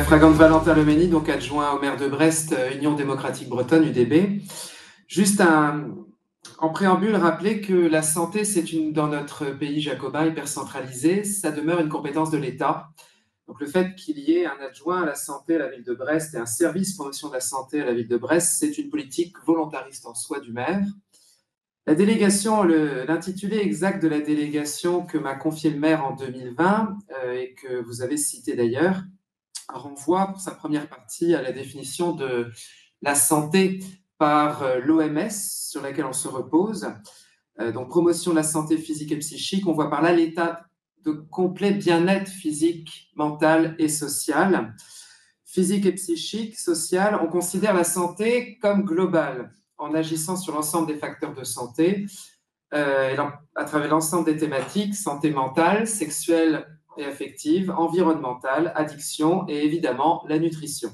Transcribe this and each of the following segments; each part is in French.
Fragante Valentin Lemeny, donc adjoint au maire de Brest, Union démocratique bretonne, UDB. Juste en préambule, rappeler que la santé, dans notre pays jacobin hyper centralisé, ça demeure une compétence de l'État. Donc le fait qu'il y ait un adjoint à la santé à la ville de Brest et un service promotion de la santé à la ville de Brest, c'est une politique volontariste en soi du maire. La délégation, l'intitulé exact de la délégation que m'a confié le maire en 2020 et que vous avez cité d'ailleurs, renvoie pour sa première partie à la définition de la santé par l'OMS sur laquelle on se repose. Donc promotion de la santé physique et psychique, on voit par là l'état de complet bien-être physique, mental et social. Physique et psychique, social, on considère la santé comme globale en agissant sur l'ensemble des facteurs de santé à travers l'ensemble des thématiques, santé mentale, sexuelle et affective, environnementale, addiction et évidemment la nutrition.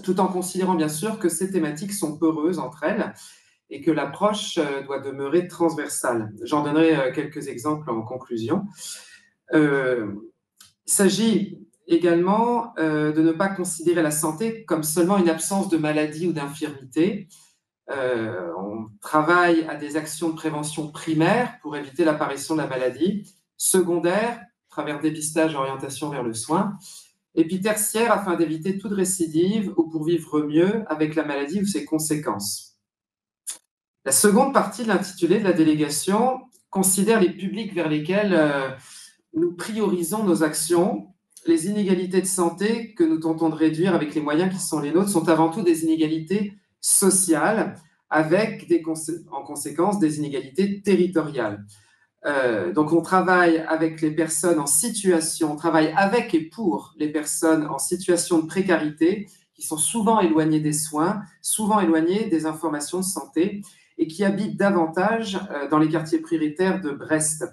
Tout en considérant bien sûr que ces thématiques sont peureuses entre elles et que l'approche doit demeurer transversale. J'en donnerai quelques exemples en conclusion. Il s'agit également de ne pas considérer la santé comme seulement une absence de maladie ou d'infirmité. On travaille à des actions de prévention primaire pour éviter l'apparition de la maladie, secondaire, à travers dépistage et orientation vers le soin, et puis tertiaire afin d'éviter toute récidive ou pour vivre mieux avec la maladie ou ses conséquences. La seconde partie de l'intitulé de la délégation considère les publics vers lesquels nous priorisons nos actions. Les inégalités de santé que nous tentons de réduire avec les moyens qui sont les nôtres sont avant tout des inégalités sociales, avec en conséquence des inégalités territoriales. Donc on travaille avec les personnes en situation, on travaille avec et pour les personnes en situation de précarité, qui sont souvent éloignées des soins, souvent éloignées des informations de santé, et qui habitent davantage dans les quartiers prioritaires de Brest,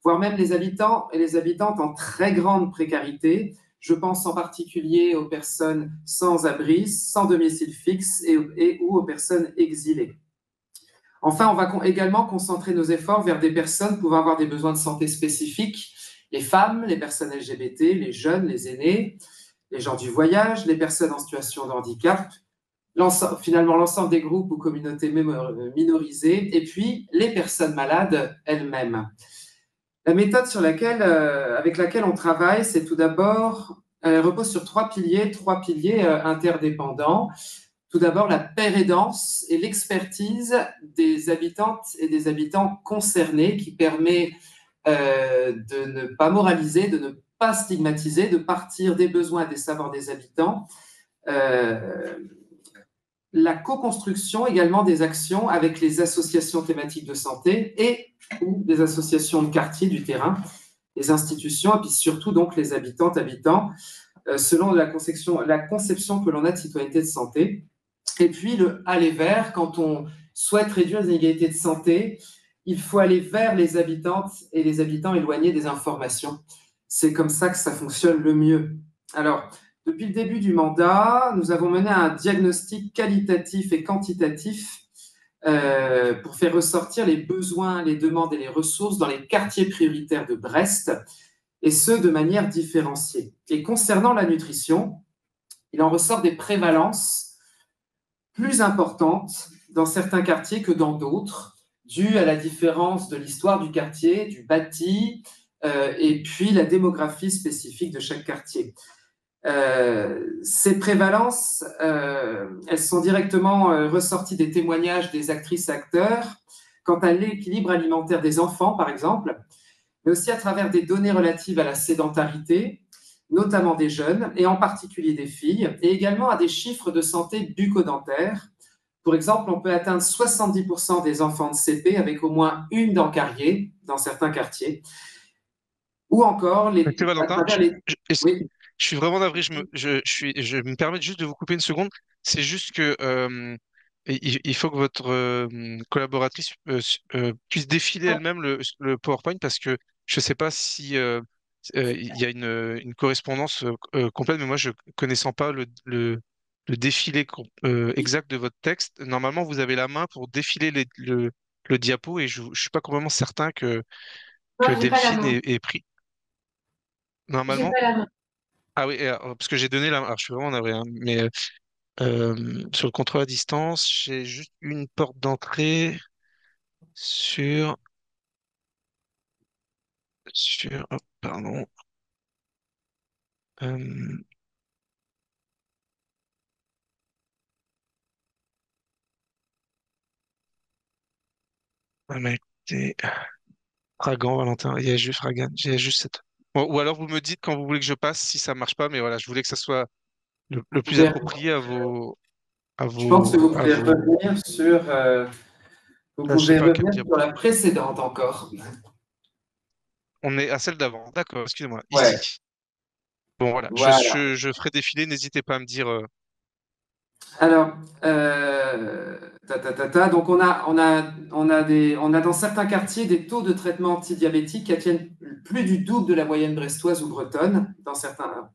voire même les habitants et les habitantes en très grande précarité. Je pense en particulier aux personnes sans abri, sans domicile fixe ou aux personnes exilées. Enfin, on va également concentrer nos efforts vers des personnes pouvant avoir des besoins de santé spécifiques, les femmes, les personnes LGBT, les jeunes, les aînés, les gens du voyage, les personnes en situation de handicap, finalement l'ensemble des groupes ou communautés minorisées, et puis les personnes malades elles-mêmes. La méthode avec laquelle on travaille, c'est tout d'abord, elle repose sur trois piliers interdépendants. Tout d'abord, la pérédance et l'expertise des habitantes et des habitants concernés qui permet de ne pas moraliser, de ne pas stigmatiser, de partir des besoins et des savoirs des habitants. La co-construction également des actions avec les associations thématiques de santé et ou des associations de quartier du terrain, les institutions et puis surtout donc les habitantes, habitants, selon la conception que l'on a de citoyenneté de santé. Et puis le aller vers, quand on souhaite réduire les inégalités de santé, il faut aller vers les habitantes et les habitants éloignés des informations. C'est comme ça que ça fonctionne le mieux. Alors, depuis le début du mandat, nous avons mené un diagnostic qualitatif et quantitatif pour faire ressortir les besoins, les demandes et les ressources dans les quartiers prioritaires de Brest, et ce, de manière différenciée. Et concernant la nutrition, il en ressort des prévalences plus importantes dans certains quartiers que dans d'autres, dues à la différence de l'histoire du quartier, du bâti, et puis la démographie spécifique de chaque quartier. Ces prévalences, elles sont directement ressorties des témoignages des actrices et acteurs quant à l'équilibre alimentaire des enfants, par exemple, mais aussi à travers des données relatives à la sédentarité, notamment des jeunes, et en particulier des filles, et également à des chiffres de santé bucco-dentaire. Pour exemple, on peut atteindre 70% des enfants de CP avec au moins une dent cariée dans certains quartiers. Ou encore, Ok, à Valentin, travers les... Oui, je suis vraiment navré, je me permets juste de vous couper une seconde. C'est juste que il faut que votre collaboratrice puisse défiler elle-même le PowerPoint parce que je ne sais pas si il y a une correspondance complète, mais moi, je connaissant pas le défilé exact de votre texte, normalement, vous avez la main pour défiler le diapo et je suis pas complètement certain que Non, j'ai pas la Delphine main. ait pris. J'ai Normalement, pas la main. Ah oui, parce que j'ai donné la. Alors, je suis vraiment navré, hein, mais sur le contrôle à distance, j'ai juste une porte d'entrée sur. Oh, pardon. Euh, mais écoutez, Fragan, Valentin, il y a juste Fragan, il y a juste cette. Bon, ou alors vous me dites quand vous voulez que je passe si ça marche pas, mais voilà, je voulais que ça soit le Vous plus pouvez- approprié Je pense que vous à pouvez vos. revenir sur, vous Je sais pouvez pas à quel revenir sur diable. la précédente encore. On est à celle d'avant. D'accord, excusez-moi. Ouais, Ici. Bon, voilà. voilà. Je ferai défiler. N'hésitez pas à me dire. Alors, donc on a dans certains quartiers des taux de traitement antidiabétique qui atteignent plus du double de la moyenne brestoise ou bretonne dans certains.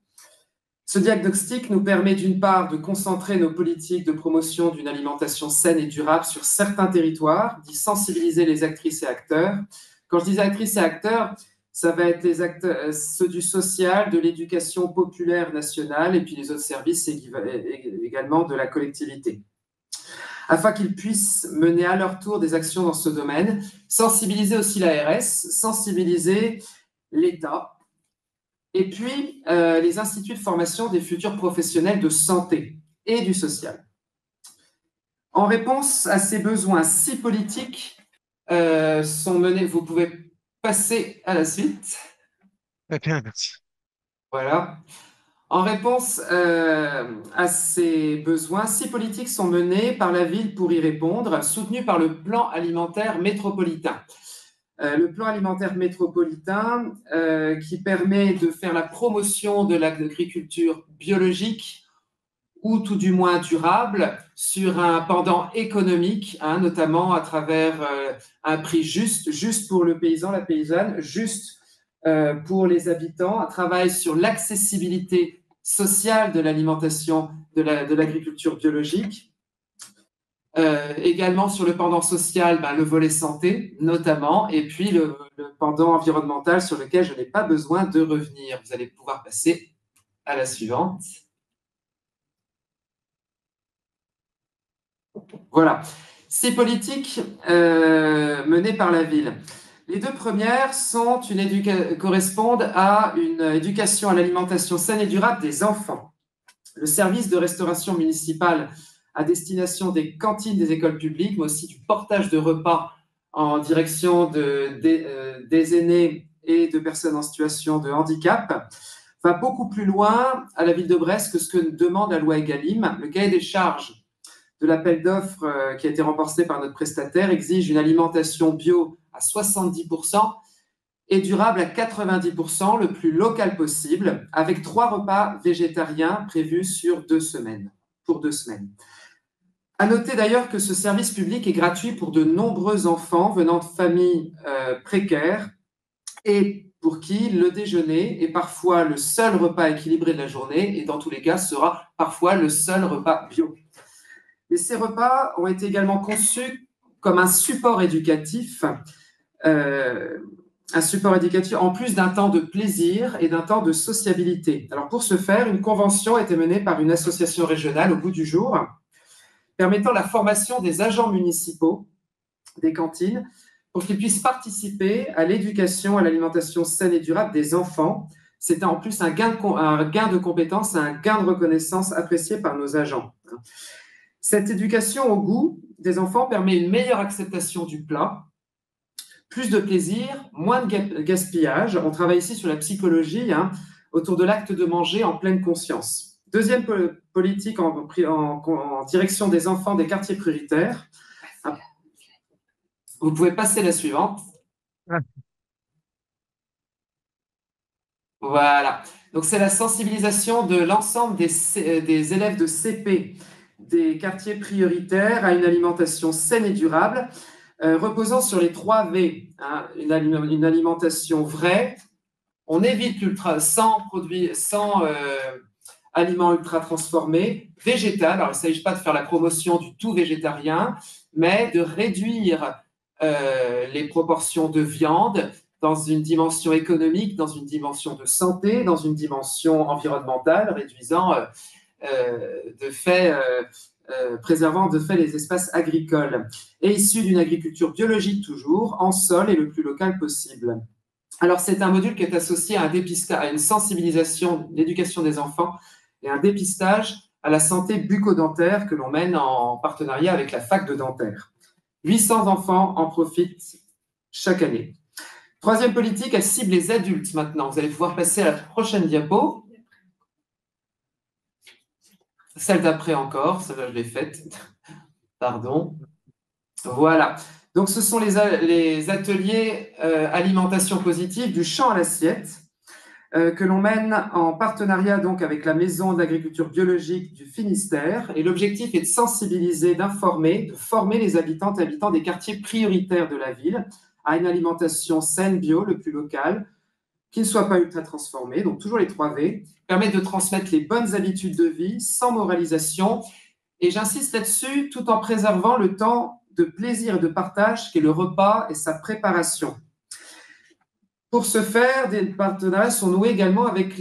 Ce diagnostic nous permet d'une part de concentrer nos politiques de promotion d'une alimentation saine et durable sur certains territoires, d'y sensibiliser les actrices et acteurs. Quand je dis actrices et acteurs, ça va être les acteurs, ceux du social, de l'éducation populaire nationale et puis les autres services également de la collectivité, afin qu'ils puissent mener à leur tour des actions dans ce domaine, sensibiliser aussi l'ARS, sensibiliser l'État, et puis les instituts de formation des futurs professionnels de santé et du social. En réponse à ces besoins si politiques sont menés, vous pouvez passer à la suite. Très bien, merci. Voilà. En réponse à ces besoins, six politiques sont menées par la ville pour y répondre, soutenues par le plan alimentaire métropolitain. Le plan alimentaire métropolitain qui permet de faire la promotion de l'agriculture biologique ou tout du moins durable sur un pendant économique, hein, notamment à travers un prix juste, juste pour le paysan, la paysanne, juste pour les habitants, un travail sur l'accessibilité sociale de l'alimentation, de l'agriculture biologique. Également sur le pendant social, ben, le volet santé notamment, et puis le pendant environnemental sur lequel je n'ai pas besoin de revenir. Vous allez pouvoir passer à la suivante. Voilà. Ces politiques menées par la ville. Les deux premières correspondent à une éducation à l'alimentation saine et durable des enfants. Le service de restauration municipale à destination des cantines des écoles publiques, mais aussi du portage de repas en direction des aînés et de personnes en situation de handicap, va beaucoup plus loin à la ville de Brest que ce que demande la loi Egalim. Le cahier des charges de l'appel d'offres qui a été remporté par notre prestataire exige une alimentation bio à 70% et durable à 90%, le plus local possible, avec 3 repas végétariens prévus sur 2 semaines, pour 2 semaines. À noter d'ailleurs que ce service public est gratuit pour de nombreux enfants venant de familles précaires et pour qui le déjeuner est parfois le seul repas équilibré de la journée et dans tous les cas sera parfois le seul repas bio. Et ces repas ont été également conçus comme un support éducatif en plus d'un temps de plaisir et d'un temps de sociabilité. Alors pour ce faire, une convention a été menée par une association régionale au bout du jour, permettant la formation des agents municipaux des cantines pour qu'ils puissent participer à l'éducation à l'alimentation saine et durable des enfants. C'était en plus un gain de compétences, un gain de reconnaissance apprécié par nos agents. Cette éducation au goût des enfants permet une meilleure acceptation du plat, plus de plaisir, moins de gaspillage. On travaille ici sur la psychologie autour de l'acte de manger en pleine conscience. Deuxième politique en direction des enfants des quartiers prioritaires. Vous pouvez passer la suivante. Ah, Voilà. Donc, c'est la sensibilisation de l'ensemble des élèves de CP des quartiers prioritaires à une alimentation saine et durable, reposant sur les 3 V. Hein, une alimentation vraie, on évite sans produits, sans aliments ultra transformés, végétal. Alors, il ne s'agit pas de faire la promotion du tout végétarien, mais de réduire les proportions de viande dans une dimension économique, dans une dimension de santé, dans une dimension environnementale, réduisant préservant de fait les espaces agricoles, et issu d'une agriculture biologique toujours, en sol et le plus local possible. Alors, c'est un module qui est associé à un dépistage, à une sensibilisation, l'éducation des enfants et un dépistage à la santé bucco-dentaire que l'on mène en partenariat avec la fac de dentaire. 800 enfants en profitent chaque année. Troisième politique, elle cible les adultes maintenant. Vous allez pouvoir passer à la prochaine diapo. Celle d'après encore, celle-là je l'ai faite. Pardon. Voilà. Donc, ce sont les ateliers alimentation positive du champ à l'assiette que l'on mène en partenariat donc avec la Maison d'agriculture biologique du Finistère. Et l'objectif est de sensibiliser, d'informer, de former les habitantes et habitants des quartiers prioritaires de la ville à une alimentation saine, bio, le plus locale, qui ne soit pas ultra transformée, donc toujours les 3 V, permettre de transmettre les bonnes habitudes de vie sans moralisation. Et j'insiste là-dessus, tout en préservant le temps de plaisir et de partage qu'est le repas et sa préparation. Pour ce faire, des partenariats sont noués également avec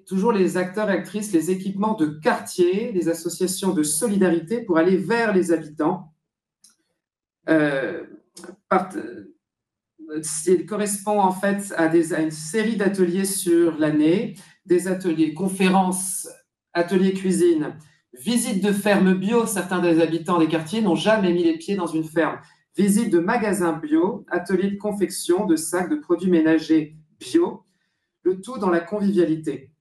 toujours les acteurs et actrices, les équipements de quartier, les associations de solidarité pour aller vers les habitants. Il correspond en fait à une série d'ateliers sur l'année, des ateliers conférences, ateliers cuisine, visites de fermes bio. Certains des habitants des quartiers n'ont jamais mis les pieds dans une ferme. Visite de magasins bio, ateliers de confection de sacs de produits ménagers bio, le tout dans la convivialité.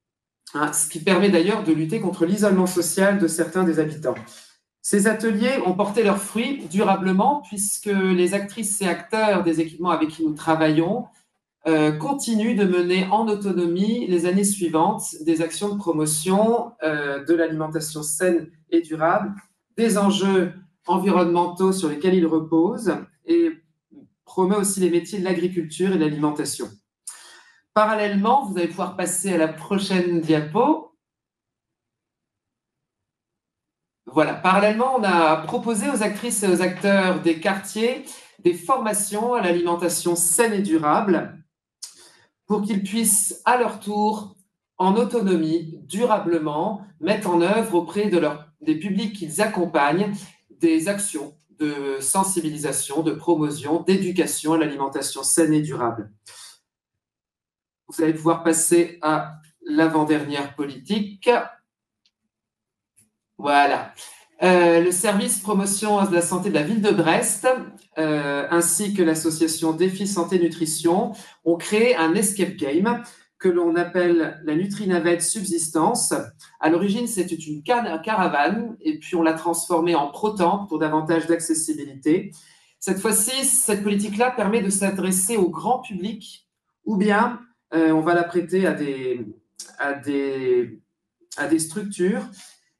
Ce qui permet d'ailleurs de lutter contre l'isolement social de certains des habitants. Ces ateliers ont porté leurs fruits durablement puisque les actrices et acteurs des équipements avec qui nous travaillons continuent de mener en autonomie les années suivantes des actions de promotion de l'alimentation saine et durable, des enjeux environnementaux sur lesquels ils reposent et promeut aussi les métiers de l'agriculture et de l'alimentation. Parallèlement, vous allez pouvoir passer à la prochaine diapo. Voilà, parallèlement, on a proposé aux actrices et aux acteurs des quartiers des formations à l'alimentation saine et durable pour qu'ils puissent à leur tour, en autonomie, durablement, mettre en œuvre auprès des publics qu'ils accompagnent des actions de sensibilisation, de promotion, d'éducation à l'alimentation saine et durable. Vous allez pouvoir passer à l'avant-dernière politique. Voilà. Le service promotion de la santé de la ville de Brest, ainsi que l'association Défi Santé Nutrition, ont créé un escape game que l'on appelle la Nutrinavette Subsistance. À l'origine, c'était une caravane, et puis on l'a transformée en proton pour davantage d'accessibilité. Cette fois-ci, cette politique-là permet de s'adresser au grand public, ou bien on va la prêter à des structures.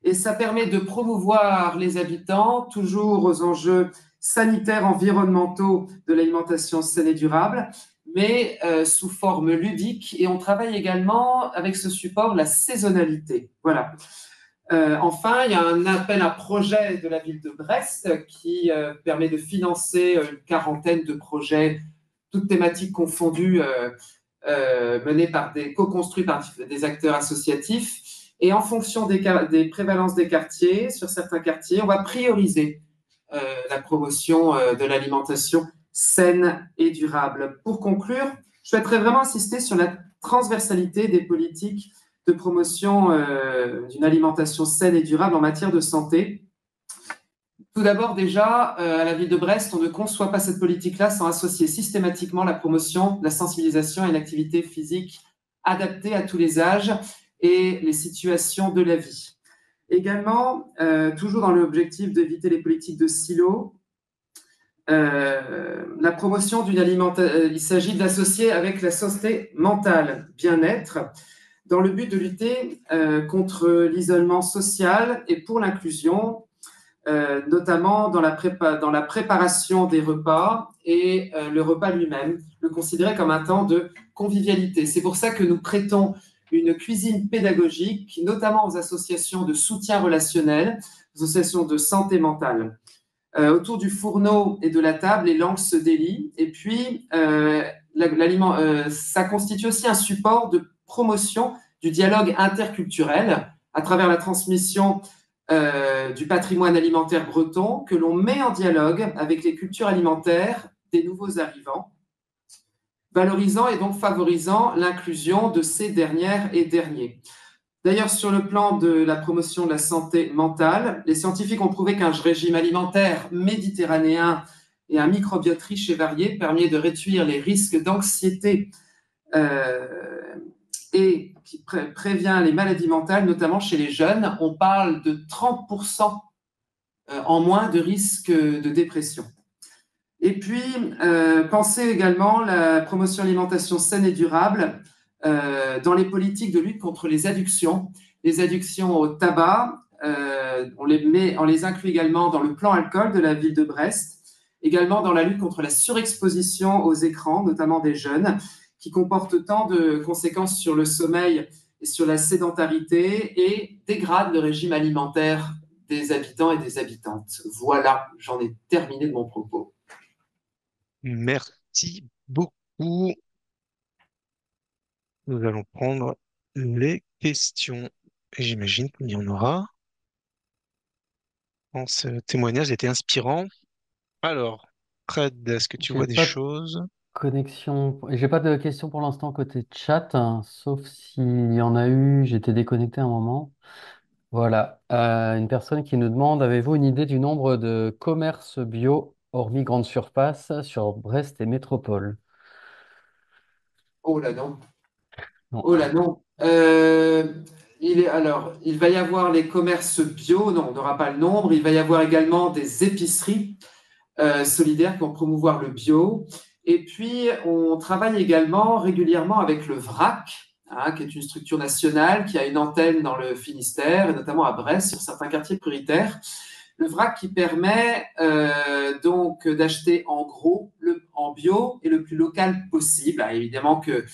Et ça permet de promouvoir les habitants, toujours aux enjeux sanitaires, environnementaux de l'alimentation saine et durable, mais sous forme ludique. Et on travaille également avec ce support la saisonnalité. Voilà. Enfin, il y a un appel à projet de la ville de Brest qui permet de financer une quarantaine de projets, toutes thématiques confondues, co-construits par des acteurs associatifs. Et en fonction des prévalences des quartiers, sur certains quartiers, on va prioriser la promotion de l'alimentation saine et durable. Pour conclure, je souhaiterais vraiment insister sur la transversalité des politiques de promotion d'une alimentation saine et durable en matière de santé. Tout d'abord, déjà, à la ville de Brest, on ne conçoit pas cette politique-là sans associer systématiquement la promotion, la sensibilisation et une activité physique adaptée à tous les âges et les situations de la vie. Également, toujours dans l'objectif d'éviter les politiques de silo, la promotion d'une alimentation, il s'agit d'associer avec la santé mentale, bien-être, dans le but de lutter contre l'isolement social et pour l'inclusion, notamment dans la préparation des repas et le repas lui-même, le considérer comme un temps de convivialité. C'est pour ça que nous prêtons une cuisine pédagogique, notamment aux associations de soutien relationnel, aux associations de santé mentale. Autour du fourneau et de la table, les langues se délient. Et puis, ça constitue aussi un support de promotion du dialogue interculturel à travers la transmission du patrimoine alimentaire breton que l'on met en dialogue avec les cultures alimentaires des nouveaux arrivants, valorisant et donc favorisant l'inclusion de ces dernières et derniers. D'ailleurs, sur le plan de la promotion de la santé mentale, les scientifiques ont prouvé qu'un régime alimentaire méditerranéen et un microbiote riche et varié permet de réduire les risques d'anxiété et qui prévient les maladies mentales, notamment chez les jeunes. On parle de 30% en moins de risque de dépression. Et puis, pensez également la promotion alimentation saine et durable dans les politiques de lutte contre les addictions au tabac. On les inclut également dans le plan alcool de la ville de Brest, également dans la lutte contre la surexposition aux écrans, notamment des jeunes, qui comporte tant de conséquences sur le sommeil et sur la sédentarité et dégrade le régime alimentaire des habitants et des habitantes. Voilà, j'en ai terminé de mon propos. Merci beaucoup. Nous allons prendre les questions. Et j'imagine qu'il y en aura. Ce témoignage était inspirant. Alors, Fred, est-ce que tu J'ai vois des pas de choses? connexion, j'ai pas de questions pour l'instant côté chat, hein, sauf s'il y en a eu, j'étais déconnecté un moment. Voilà. Une personne qui nous demande, avez-vous une idée du nombre de commerces bio, hormis grande surface, sur Brest et métropole? Oh là non. Non. Oh là non. Il va y avoir les commerces bio, non, on n'aura pas le nombre. Il va y avoir également des épiceries solidaires qui vont promouvoir le bio. Et puis, on travaille également régulièrement avec le VRAC, hein, qui est une structure nationale qui a une antenne dans le Finistère, et notamment à Brest, sur certains quartiers prioritaires. Le VRAC qui permet donc d'acheter en gros, en bio et le plus local possible. Ah, évidemment que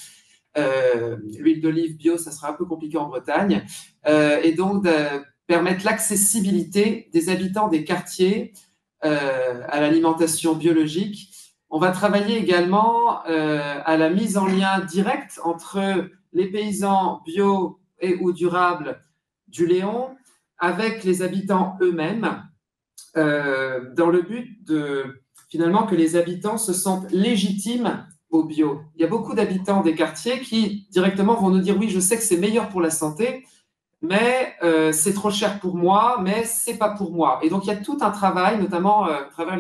l'huile d'olive bio, ça sera un peu compliqué en Bretagne. Et donc, de permettre l'accessibilité des habitants des quartiers à l'alimentation biologique. On va travailler également à la mise en lien direct entre les paysans bio et ou durables du Léon avec les habitants eux-mêmes dans le but de finalement que les habitants se sentent légitimes au bio. Il y a beaucoup d'habitants des quartiers qui directement vont nous dire oui, je sais que c'est meilleur pour la santé, mais c'est trop cher pour moi, mais c'est pas pour moi. Et donc il y a tout un travail, notamment à travers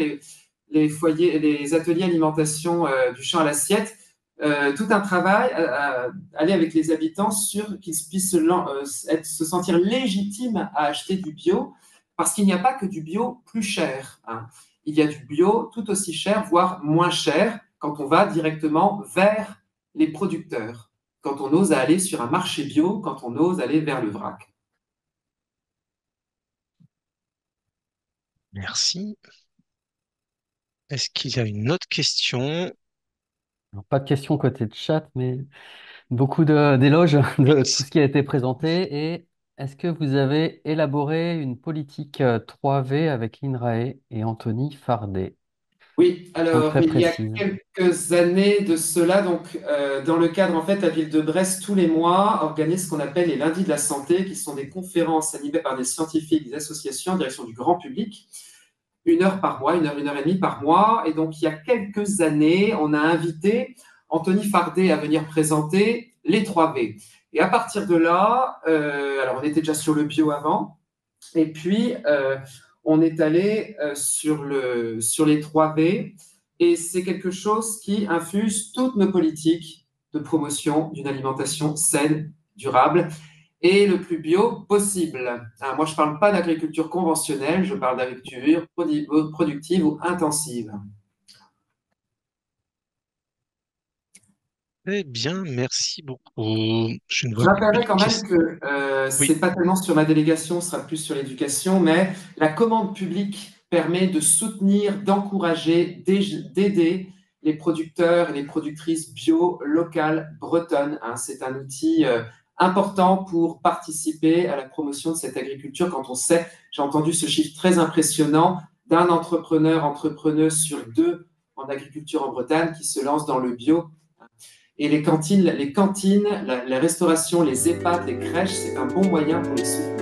les foyers, les ateliers alimentation du champ à l'assiette, tout un travail à aller avec les habitants sur qu'ils puissent se sentir légitimes à acheter du bio, parce qu'il n'y a pas que du bio plus cher, hein. Il y a du bio tout aussi cher, voire moins cher, quand on va directement vers les producteurs, quand on ose aller sur un marché bio, quand on ose aller vers le vrac. Merci. Est-ce qu'il y a une autre question? Alors, pas de questions côté chat, mais beaucoup d'éloges de tout ce qui a été présenté. Et est-ce que vous avez élaboré une politique 3V avec l'INRAE et Anthony Fardet? Oui, Question alors très il y a précise. quelques années de cela, donc dans le cadre, en fait, la ville de Brest, tous les mois, organise ce qu'on appelle les lundis de la santé, qui sont des conférences animées par des scientifiques, des associations en direction du grand public, 1 heure par mois, 1 heure et demie par mois. Et donc, il y a quelques années, on a invité Anthony Fardet à venir présenter les 3V. Et à partir de là, alors on était déjà sur le bio avant, et puis on est allé sur les 3V, et c'est quelque chose qui infuse toutes nos politiques de promotion d'une alimentation saine, durable et le plus bio possible. Hein, moi, je ne parle pas d'agriculture conventionnelle, je parle d'agriculture productive ou intensive. Très bien, merci beaucoup. Je ne Je vois plus rappellerai de quand même questions. que Oui, c'est pas tellement sur ma délégation, ce sera plus sur l'éducation, mais la commande publique permet de soutenir, d'encourager, d'aider les producteurs et les productrices bio locales bretonnes, hein. C'est un outil important pour participer à la promotion de cette agriculture. Quand on sait, j'ai entendu ce chiffre très impressionnant entrepreneuse sur 2 en agriculture en Bretagne qui se lance dans le bio Et les cantines, la restauration, les EHPAD, les crèches, c'est un bon moyen pour les soutenir.